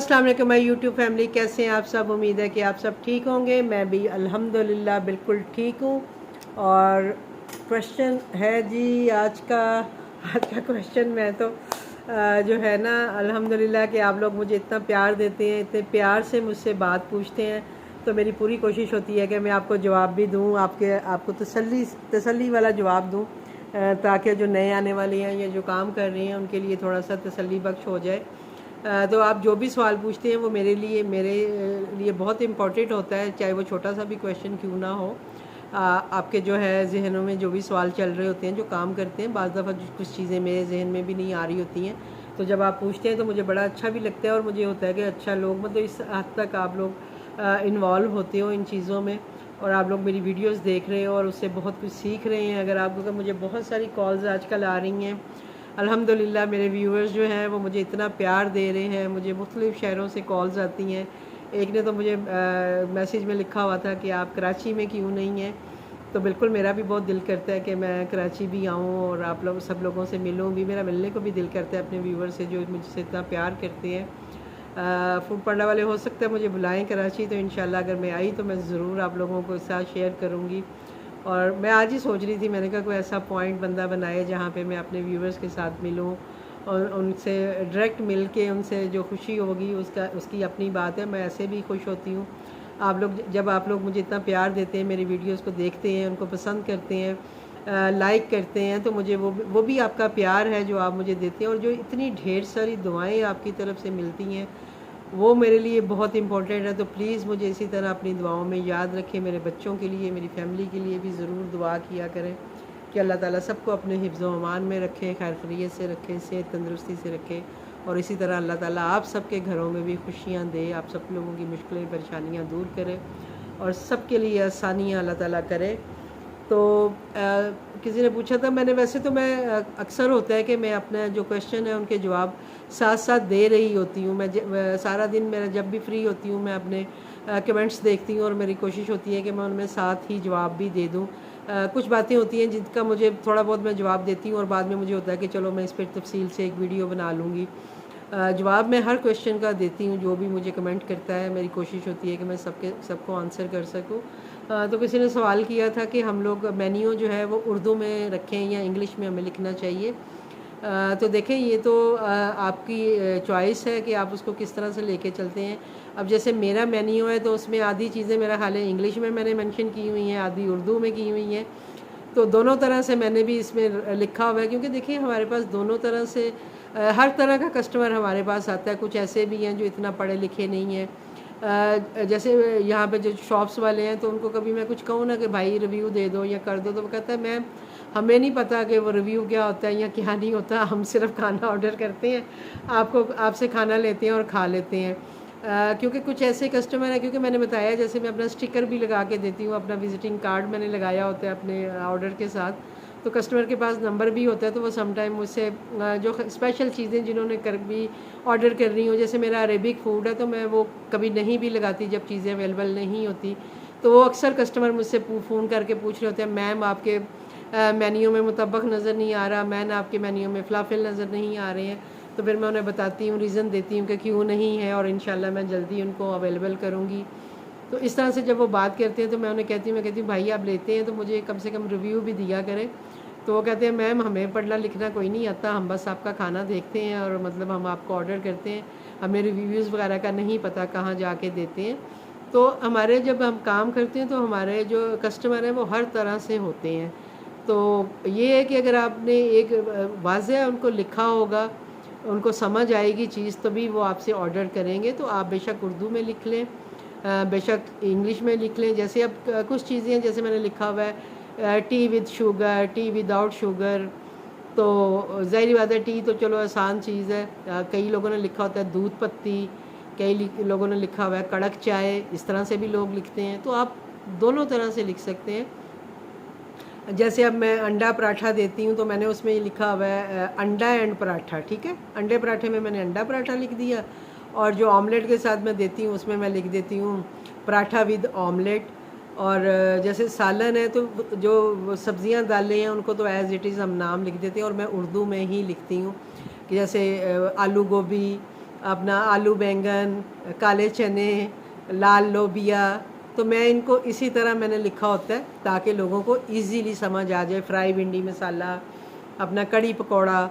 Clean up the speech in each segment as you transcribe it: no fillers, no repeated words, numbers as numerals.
अस्सलाम वालेकुम my YouTube family, कैसे हैं आप सब। उम्मीद है कि आप सब ठीक होंगे। मैं भी अल्हम्दुलिल्लाह बिल्कुल ठीक हूँ। और क्वेश्चन है जी आज का क्वेश्चन। मैं तो जो है ना अल्हम्दुलिल्लाह कि आप लोग मुझे इतना प्यार देते हैं, इतने प्यार से मुझसे बात पूछते हैं, तो मेरी पूरी कोशिश होती है कि मैं आपको जवाब भी दूँ, आपको तसल्ली वाला जवाब दूँ, ताकि जो नए आने वाले हैं या जो काम कर रहे हैं उनके लिए थोड़ा सा तसल्ली बख्श हो जाए। तो आप जो भी सवाल पूछते हैं वो मेरे लिए बहुत इम्पोर्टेंट होता है, चाहे वो छोटा सा भी क्वेश्चन क्यों ना हो। आपके जो है जहनों में जो भी सवाल चल रहे होते हैं, जो काम करते हैं, बाज़ दफ़ा कुछ चीज़ें मेरे जहन में भी नहीं आ रही होती हैं, तो जब आप पूछते हैं तो मुझे बड़ा अच्छा भी लगता है। और मुझे होता है कि अच्छा लोग मतलब इस हद तक आप लोग इन्वॉल्व होते हो इन चीज़ों में, और आप लोग मेरी वीडियोस देख रहे हो और उससे बहुत कुछ सीख रहे हैं। अगर मुझे बहुत सारी कॉल्स आजकल आ रही हैं अल्हम्दुलिल्लाह। मेरे व्यूअर्स जो हैं वो मुझे इतना प्यार दे रहे हैं, मुझे मुख्तलिफ़ शहरों से कॉल्स आती हैं। एक ने तो मुझे मैसेज में लिखा हुआ था कि आप कराची में क्यों नहीं हैं। तो बिल्कुल मेरा भी बहुत दिल करता है कि मैं कराची भी आऊँ और आप लोग सब लोगों से मिलूँ भी। मेरा मिलने को भी दिल करता है अपने व्यूअर्स से जो मुझसे इतना प्यार करते हैं। फूड पांडा वाले हो सकता है मुझे बुलाएं कराची, तो इंशाल्लाह अगर मैं आई तो मैं ज़रूर आप लोगों को साथ शेयर करूँगी। और मैं आज ही सोच रही थी, मैंने कहा कोई ऐसा पॉइंट बंदा बनाए जहाँ पे मैं अपने व्यूवर्स के साथ मिलूँ और उनसे डायरेक्ट मिल के उनसे जो खुशी होगी उसकी अपनी बात है। मैं ऐसे भी खुश होती हूँ। जब आप लोग मुझे इतना प्यार देते हैं, मेरी वीडियोस को देखते हैं, उनको पसंद करते हैं, लाइक करते हैं, तो मुझे वो भी आपका प्यार है जो आप मुझे देते हैं। और जो इतनी ढेर सारी दुआएं आपकी तरफ से मिलती हैं वो मेरे लिए बहुत इंपॉर्टेंट है। तो प्लीज़ मुझे इसी तरह अपनी दुआओं में याद रखें। मेरे बच्चों के लिए, मेरी फैमिली के लिए भी ज़रूर दुआ किया करें कि अल्लाह ताला सबको अपने हिफ्ज़ व अमान में रखे, खैर खैरियत से रखे, सेहत तंदुरुस्ती से रखे। और इसी तरह अल्लाह ताला आप सबके घरों में भी खुशियाँ दे, आप सब लोगों की मुश्किलें परेशानियाँ दूर करे और सबके लिए आसानियाँ अल्लाह ताला करे। तो किसी ने पूछा था, वैसे तो मैं अक्सर होता है कि मैं अपना जो क्वेश्चन है उनके जवाब साथ साथ दे रही होती हूँ। सारा दिन मेरा जब भी फ्री होती हूँ मैं अपने कमेंट्स देखती हूँ और मेरी कोशिश होती है कि मैं उनमें साथ ही जवाब भी दे दूँ। कुछ बातें होती हैं जिनका मुझे थोड़ा बहुत मैं जवाब देती हूँ और बाद में मुझे होता है कि चलो मैं इस पर तफसील से एक वीडियो बना लूँगी। जवाब मैं हर क्वेश्चन का देती हूँ, जो भी मुझे कमेंट करता है मेरी कोशिश होती है कि मैं सबको आंसर कर सकूँ। तो किसी ने सवाल किया था कि हम लोग मेन्यू जो है वो उर्दू में रखें या इंग्लिश में हमें लिखना चाहिए। तो देखें, ये तो आपकी चॉइस है कि आप उसको किस तरह से लेके चलते हैं। अब जैसे मेरा मेन्यू है तो उसमें आधी चीज़ें मेरा ख्याल है इंग्लिश में मैंने मेंशन की हुई हैं, आधी उर्दू में की हुई हैं। तो दोनों तरह से मैंने भी इसमें लिखा हुआ है, क्योंकि देखिए हमारे पास दोनों तरह से हर तरह का कस्टमर हमारे पास आता है। कुछ ऐसे भी हैं जो इतना पढ़े लिखे नहीं हैं। जैसे यहाँ पे जो शॉप्स वाले हैं, तो उनको कभी मैं कुछ कहूँ ना कि भाई रिव्यू दे दो या कर दो, तो वो कहता है मैम हमें नहीं पता कि वो रिव्यू क्या होता है या क्या नहीं होता, हम सिर्फ खाना ऑर्डर करते हैं, आपसे खाना लेते हैं और खा लेते हैं। क्योंकि कुछ ऐसे कस्टमर हैं, क्योंकि मैंने बताया जैसे मैं अपना स्टिकर भी लगा के देती हूँ, अपना विजिटिंग कार्ड मैंने लगाया होता है अपने ऑर्डर के साथ, तो कस्टमर के पास नंबर भी होता है। तो वो समटाइम मुझसे जो स्पेशल चीज़ें जिन्होंने कर भी ऑर्डर कर रही हूँ, जैसे मेरा अरेबिक फ़ूड है तो मैं वो कभी नहीं भी लगाती जब चीज़ें अवेलेबल नहीं होती। तो वो अक्सर कस्टमर मुझसे फ़ोन करके पूछ रहे होते हैं, मैम आपके मेन्यू में मुतब्बक नज़र नहीं आ रहा, मैम आपके मेन्यू में फ़लाफ़िल नज़र नहीं आ रहे हैं। तो फिर मैं उन्हें बताती हूँ, रीज़न देती हूँ कि क्यों नहीं है, और इंशाल्लाह मैं जल्दी उनको अवेलेबल करूँगी। तो इस तरह से जब वो बात करते हैं तो मैं कहती हूँ भाई आप लेते हैं तो मुझे कम से कम रिव्यू भी दिया करें। तो वो कहते हैं मैम हमें पढ़ना लिखना कोई नहीं आता, हम बस आपका खाना देखते हैं और मतलब हम आपको ऑर्डर करते हैं, हमें रिव्यूज़ वगैरह का नहीं पता कहाँ जाके देते हैं। तो जब हम काम करते हैं तो हमारे जो कस्टमर हैं वो हर तरह से होते हैं। तो ये है कि अगर आपने एक वाज़ह उनको लिखा होगा, उनको समझ आएगी चीज़, तभी वो आपसे ऑर्डर करेंगे। तो आप बेशक उर्दू में लिख लें, बेशक इंग्लिश में लिख लें। जैसे अब कुछ चीज़ें हैं, जैसे मैंने लिखा हुआ है T with sugar, T without sugar, तो ज़ाहिर बात है टी तो चलो आसान चीज़ है। कई लोगों ने लिखा होता है दूध पत्ती, लोगों ने लिखा हुआ है कड़क चाय, इस तरह से भी लोग लिखते हैं। तो आप दोनों तरह से लिख सकते हैं। जैसे अब मैं अंडा पराठा देती हूँ तो मैंने उसमें ये लिखा हुआ है अंडा एंड पराठा, ठीक है। अंडे पराठे में मैंने अंडा पराठा लिख दिया, और जो ऑमलेट के साथ मैं देती हूँ उसमें मैं लिख देती हूँ पराठा विद ऑमलेट। और जैसे सालन है तो जो सब्ज़ियाँ दालें हैं उनको तो एज़ इट इज़ हम नाम लिख देते हैं, और मैं उर्दू में ही लिखती हूँ कि जैसे आलू गोभी, अपना आलू बैंगन, काले चने, लाल लोबिया, तो मैं इनको इसी तरह मैंने लिखा होता है ताकि लोगों को इजीली समझ आ जाए। फ्राई भिंडी मसाला, अपना कड़ी पकौड़ा,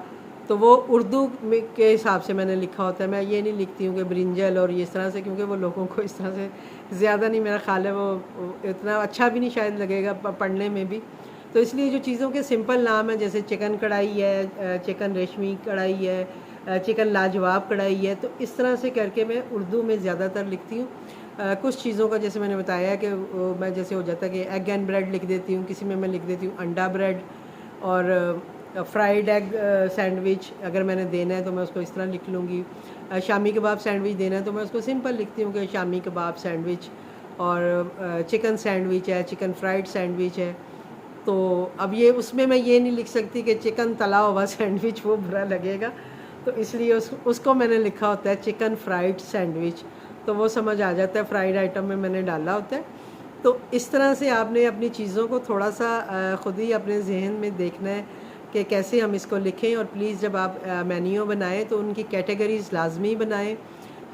तो वो उर्दू में के हिसाब से मैंने लिखा होता है। मैं ये नहीं लिखती हूँ कि ब्रिंजल और ये इस तरह से, क्योंकि वो लोगों को इस तरह से ज़्यादा नहीं, मेरा ख्याल है वो इतना अच्छा भी नहीं शायद लगेगा पढ़ने में भी। तो इसलिए जो चीज़ों के सिंपल नाम है, जैसे चिकन कढ़ाई है, चिकन रेशमी कढ़ाई है, चिकन लाजवाब कढ़ाई है, तो इस तरह से करके मैं उर्दू में ज़्यादातर लिखती हूँ। कुछ चीज़ों का जैसे मैंने बताया कि मैं जैसे हो जाता है कि एग एंड ब्रेड लिख देती हूँ, किसी में मैं लिख देती हूँ अंडा ब्रेड, और फ्राइड एग सैंडविच अगर मैंने देना है तो मैं उसको इस तरह लिख लूँगी। शामी कबाब सैंडविच देना है तो मैं उसको सिंपल लिखती हूँ कि शामी कबाब सैंडविच, और चिकन सैंडविच है, चिकन फ्राइड सैंडविच है। तो अब ये उसमें मैं ये नहीं लिख सकती कि चिकन तला हुआ सैंडविच, वो बुरा लगेगा, तो इसलिए उसको मैंने लिखा होता है चिकन फ्राइड सैंडविच, तो वो समझ आ जाता है फ्राइड आइटम में मैंने डाला होता है। तो इस तरह से आपने अपनी चीज़ों को थोड़ा सा ख़ुद ही अपने जहन में देखना है कि कैसे हम इसको लिखें। और प्लीज़ जब आप मेन्यू बनाएं तो उनकी कैटेगरीज़ लाजमी बनाएं,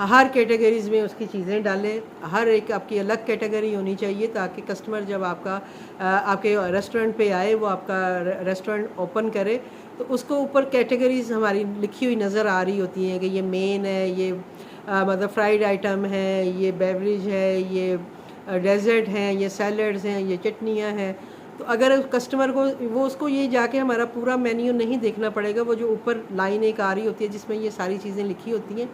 हर कैटेगरीज़ में उसकी चीज़ें डालें, हर एक आपकी अलग कैटेगरी होनी चाहिए ताकि कस्टमर जब आपके रेस्टोरेंट पे आए, वो आपका रेस्टोरेंट ओपन करे तो उसको ऊपर कैटेगरीज़ हमारी लिखी हुई नज़र आ रही होती हैं कि ये मेन है, ये मतलब फ्राइड आइटम है, ये बेवरेज है, ये डेज़र्ट हैं, ये सैलड्स हैं, ये चटनियाँ हैं। तो अगर कस्टमर को वो उसको ये जाके हमारा पूरा मेन्यू नहीं देखना पड़ेगा, वो जो ऊपर लाइन एक आ रही होती है जिसमें ये सारी चीज़ें लिखी होती हैं,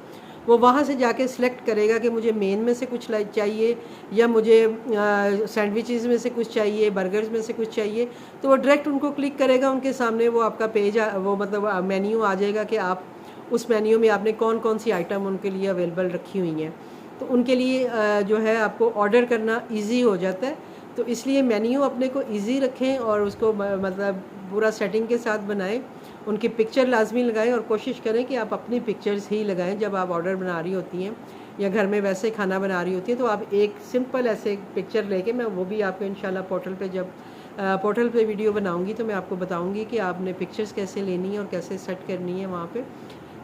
वो वहाँ से जाके सिलेक्ट करेगा कि मुझे मेन में से कुछ चाहिए या मुझे सैंडविचेज़ में से कुछ चाहिए, बर्गर्स में से कुछ चाहिए, तो वो डायरेक्ट उनको क्लिक करेगा, उनके सामने वो आपका पेज वो मतलब मेन्यू आ जाएगा कि आप उस मेन्यू में आपने कौन कौन सी आइटम उनके लिए अवेलेबल रखी हुई हैं। तो उनके लिए जो है आपको ऑर्डर करना ईजी हो जाता है। तो इसलिए मेन्यू अपने को ईजी रखें और उसको मतलब पूरा सेटिंग के साथ बनाएं, उनकी पिक्चर लाजमी लगाएं और कोशिश करें कि आप अपनी पिक्चर्स ही लगाएं जब आप ऑर्डर बना रही होती हैं या घर में वैसे खाना बना रही होती हैं। तो आप एक सिंपल ऐसे पिक्चर लेके, मैं वो भी आपको इंशाल्लाह पोर्टल पे जब पोर्टल पे वीडियो बनाऊंगी तो मैं आपको बताऊंगी कि आपने पिक्चर्स कैसे लेनी है और कैसे सेट करनी है वहाँ पे।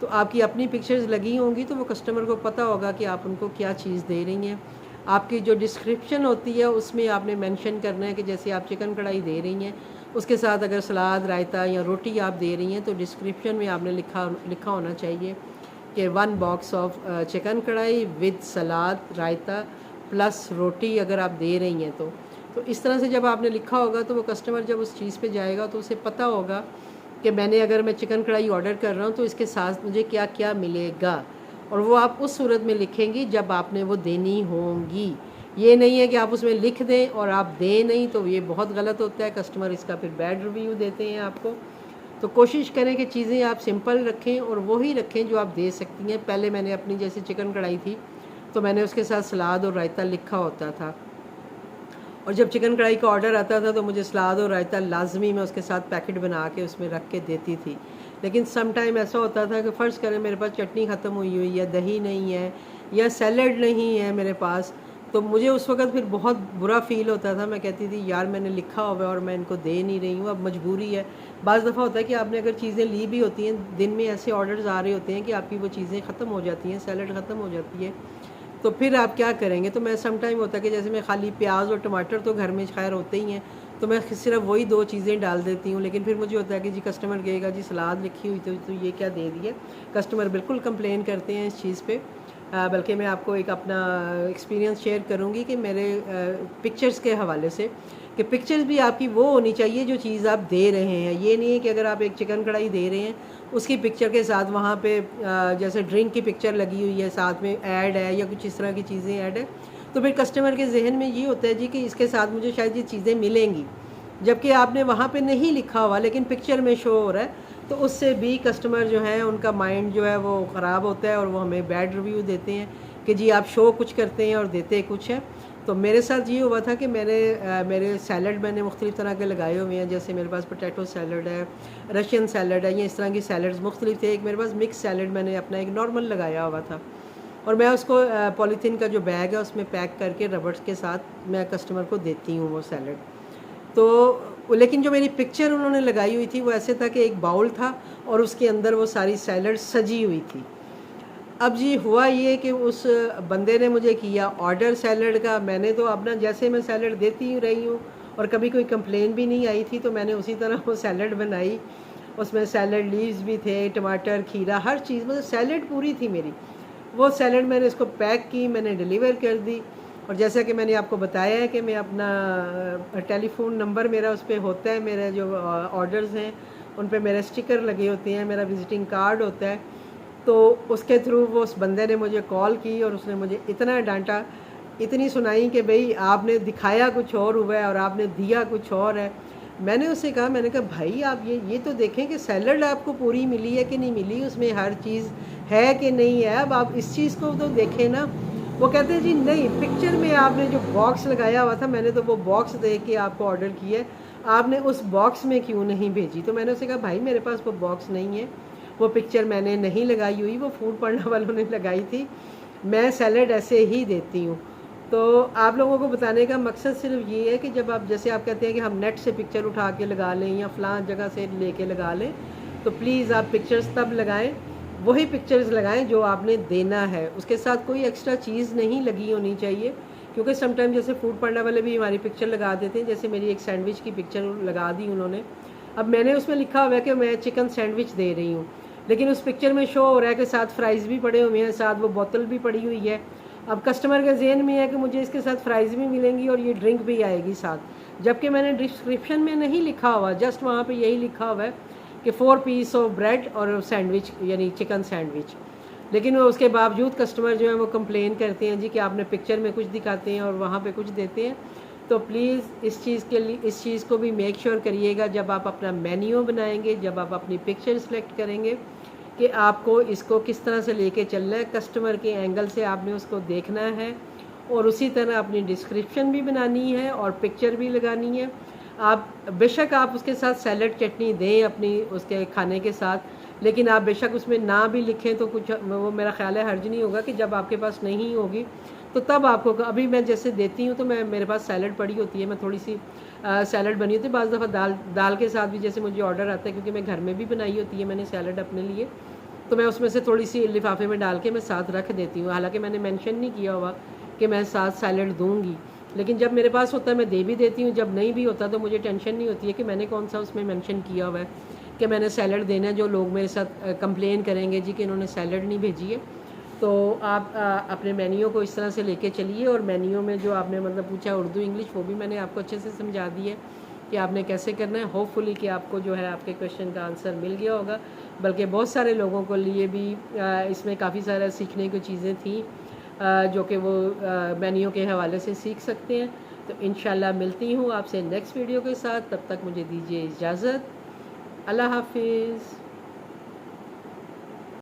तो आपकी अपनी पिक्चर्स लगी होंगी तो वो कस्टमर को पता होगा कि आप उनको क्या चीज़ दे रही हैं। आपकी जो डिस्क्रिप्शन होती है उसमें आपने मेंशन करना है कि जैसे आप चिकन कढ़ाई दे रही हैं, उसके साथ अगर सलाद, रायता या रोटी आप दे रही हैं तो डिस्क्रिप्शन में आपने लिखा होना चाहिए कि 1 बॉक्स ऑफ चिकन कढ़ाई विद सलाद, रायता प्लस रोटी अगर आप दे रही हैं तो इस तरह से जब आपने लिखा होगा तो वो कस्टमर जब उस चीज़ पे जाएगा तो उसे पता होगा कि अगर मैं चिकन कढ़ाई ऑर्डर कर रहा हूँ तो इसके साथ मुझे क्या क्या मिलेगा, और वो आप उस सूरत में लिखेंगी जब आपने वो देनी होंगी। ये नहीं है कि आप उसमें लिख दें और आप दें नहीं, तो ये बहुत गलत होता है, कस्टमर इसका फिर बैड रिव्यू देते हैं आपको। तो कोशिश करें कि चीज़ें आप सिंपल रखें और वही रखें जो आप दे सकती हैं। पहले मैंने अपनी जैसे चिकन कढ़ाई थी तो मैंने उसके साथ सलाद और रायता लिखा होता था, और जब चिकन कढ़ाई का ऑर्डर आता था तो मुझे सलाद और रायता लाजमी मैं उसके साथ पैकेट बना के उसमें रख के देती थी। लेकिन सम टाइम ऐसा होता था कि फ़र्ज़ करें मेरे पास चटनी ख़त्म हुई है, दही नहीं है या सैलड नहीं है मेरे पास, तो मुझे उस वक़्त फिर बहुत बुरा फ़ील होता था। मैं कहती थी यार मैंने लिखा हुआ है और मैं इनको दे नहीं रही हूँ, अब मजबूरी है। बाज़ दफ़ा होता है कि आपने अगर चीज़ें ली भी होती हैं, दिन में ऐसे ऑर्डर्स आ रहे होते हैं कि आपकी वो चीज़ें ख़त्म हो जाती हैं, सैलड ख़त्म हो जाती है, तो फिर आप क्या करेंगे। तो मैं सम टाइम होता है कि जैसे मैं खाली प्याज और टमाटर तो घर में खैर होते ही हैं, तो मैं सिर्फ वही 2 चीज़ें डाल देती हूँ। लेकिन फिर मुझे होता है कि जी कस्टमर कहेगा जी सलाद लिखी हुई तो ये क्या दे दिया। कस्टमर बिल्कुल कंप्लेन करते हैं इस चीज़ पे। बल्कि मैं आपको एक अपना एक्सपीरियंस शेयर करूँगी कि मेरे पिक्चर्स के हवाले से, कि पिक्चर्स भी आपकी वो होनी चाहिए जो चीज़ आप दे रहे हैं। ये नहीं है कि अगर आप एक चिकन कढ़ाई दे रहे हैं उसकी पिक्चर के साथ वहाँ पे जैसे ड्रिंक की पिक्चर लगी हुई है, साथ में ऐड है या कुछ इस तरह की चीज़ें ऐड है, तो फिर कस्टमर के जहन में ये होता है जी कि इसके साथ मुझे शायद ये चीज़ें मिलेंगी, जबकि आपने वहाँ पे नहीं लिखा हुआ लेकिन पिक्चर में शो हो रहा है। तो उससे भी कस्टमर जो है उनका माइंड जो है वो ख़राब होता है और वो हमें बैड रिव्यू देते हैं कि जी आप शो कुछ करते हैं और देते कुछ है। तो मेरे साथ ये हुआ था कि मेरे सैलड मैंने मुख्तलिफ़ तरह के लगाए हुए हैं, जैसे मेरे पास पोटैटो सैलड है, रशियन सैलड है, या इस तरह की सैलड्स मुख्तलिफ थे। एक मेरे पास मिक्स सैलड मैंने अपना एक नॉर्मल लगाया हुआ था, और मैं उसको पॉलीथीन का जो बैग है उसमें पैक करके रबड़ के साथ मैं कस्टमर को देती हूँ वो सैलड। तो लेकिन जो मेरी पिक्चर उन्होंने लगाई हुई थी वो ऐसे था कि एक बाउल था और उसके अंदर वो सारी सैलड सजी हुई थी। अब जी हुआ ये कि उस बंदे ने मुझे किया ऑर्डर सैलड का। मैंने तो अपना जैसे मैं सैलड देती ही रही हूँ और कभी कोई कंप्लेन भी नहीं आई थी, तो मैंने उसी तरह वो सैलड बनाई। उसमें सैलड लीव्स भी थे, टमाटर, खीरा, हर चीज़, मतलब सैलड पूरी थी मेरी। वो सैलड मैंने इसको पैक की, मैंने डिलीवर कर दी। और जैसा कि मैंने आपको बताया है कि मैं अपना टेलीफोन नंबर मेरा उस पर होता है, मेरे जो ऑर्डर्स हैं उन पे मेरे स्टिकर लगे होते हैं, मेरा विजिटिंग कार्ड होता है। तो उसके थ्रू वो उस बंदे ने मुझे कॉल की और उसने मुझे इतना डांटा, इतनी सुनाई कि भाई आपने दिखाया कुछ और हुआ है और आपने दिया कुछ और है। मैंने उससे कहा, मैंने कहा भाई आप ये तो देखें कि सैलड आपको पूरी मिली है कि नहीं मिली, उसमें हर चीज़ है कि नहीं है, अब आप इस चीज़ को तो देखें ना। वो कहते हैं जी नहीं, पिक्चर में आपने जो बॉक्स लगाया हुआ था, मैंने तो वो बॉक्स देख के आपको ऑर्डर किया है, आपने उस बॉक्स में क्यों नहीं भेजी। तो मैंने उससे कहा भाई मेरे पास वो बॉक्स नहीं है, वो पिक्चर मैंने नहीं लगाई हुई, वो फूड पांडा वालों ने लगाई थी, मैं सैलड ऐसे ही देती हूँ। तो आप लोगों को बताने का मकसद सिर्फ ये है कि जब आप, जैसे आप कहते हैं कि हम नेट से पिक्चर उठा के लगा लें या फ़लाँ जगह से लेके लगा लें, तो प्लीज़ आप पिक्चर्स तब लगाएं, वही पिक्चर्स लगाएं जो आपने देना है, उसके साथ कोई एक्स्ट्रा चीज़ नहीं लगी होनी चाहिए। क्योंकि समटाइम जैसे फूड पांडा वाले भी हमारी पिक्चर लगा देते हैं, जैसे मेरी एक सैंडविच की पिक्चर लगा दी उन्होंने। अब मैंने उसमें लिखा हुआ है कि मैं चिकन सैंडविच दे रही हूँ, लेकिन उस पिक्चर में शो हो रहा है कि साथ फ्राइज़ भी पड़े हुए हैं, साथ वो बोतल भी पड़ी हुई है। अब कस्टमर के जहन में है कि मुझे इसके साथ फ्राइज़ भी मिलेंगी और ये ड्रिंक भी आएगी साथ, जबकि मैंने डिस्क्रिप्शन में नहीं लिखा हुआ, जस्ट वहाँ पे यही लिखा हुआ है कि 4 पीस ऑफ ब्रेड और सैंडविच, यानी चिकन सैंडविच। लेकिन वो उसके बावजूद कस्टमर जो है वो कंप्लेन करते हैं जी कि आपने पिक्चर में कुछ दिखाते हैं और वहाँ पे कुछ देते हैं। तो प्लीज़ इस चीज़ के लिए, इस चीज़ को भी मेक श्योर करिएगा जब आप अपना मेन्यू बनाएंगे, जब आप अपनी पिक्चर सेलेक्ट करेंगे, कि आपको इसको किस तरह से लेके चलना है, कस्टमर के एंगल से आपने उसको देखना है और उसी तरह अपनी डिस्क्रिप्शन भी बनानी है और पिक्चर भी लगानी है। आप बेशक आप उसके साथ सैलड चटनी दें अपनी उसके खाने के साथ, लेकिन आप बेशक उसमें ना भी लिखें तो कुछ वो मेरा ख्याल है हर्ज नहीं होगा कि जब आपके पास नहीं होगी तो तब आपको, अभी मैं जैसे देती हूँ तो मैं, मेरे पास सैलड पड़ी होती है, मैं थोड़ी सी सैलड बनी होती है, बाज़ दफ़ा दाल के साथ भी जैसे मुझे ऑर्डर आता है, क्योंकि मैं घर में भी बनाई होती है मैंने सैलड अपने लिए, तो मैं उसमें से थोड़ी सी लिफाफे में डाल के मैं साथ रख देती हूँ। हालांकि मैंने मेंशन नहीं किया हुआ कि मैं साथ सैलड दूंगी, लेकिन जब मेरे पास होता है मैं दे भी देती हूँ, जब नहीं भी होता तो मुझे टेंशन नहीं होती है कि मैंने कौन सा उसमें मेंशन किया हुआ है कि मैंने सैलड देना है। जो लोग मेरे साथ कंप्लेन करेंगे जी कि इन्होंने सैलड नहीं भेजी है, तो आप अपने मेन्यू को इस तरह से लेके चलिए। और मेन्यू में जो आपने मतलब पूछा उर्दू इंग्लिश, वो भी मैंने आपको अच्छे से समझा दी है कि आपने कैसे करना है। होपफुली कि आपको जो है आपके क्वेश्चन का आंसर मिल गया होगा, बल्कि बहुत सारे लोगों को लिए भी इसमें काफ़ी सारा सीखने की चीज़ें थी जो कि वो मेन्यू के हवाले से सीख सकते हैं। तो इंशाल्लाह मिलती हूँ आपसे नेक्स्ट वीडियो के साथ, तब तक मुझे दीजिए इजाज़त। अल्लाह हाफिज़।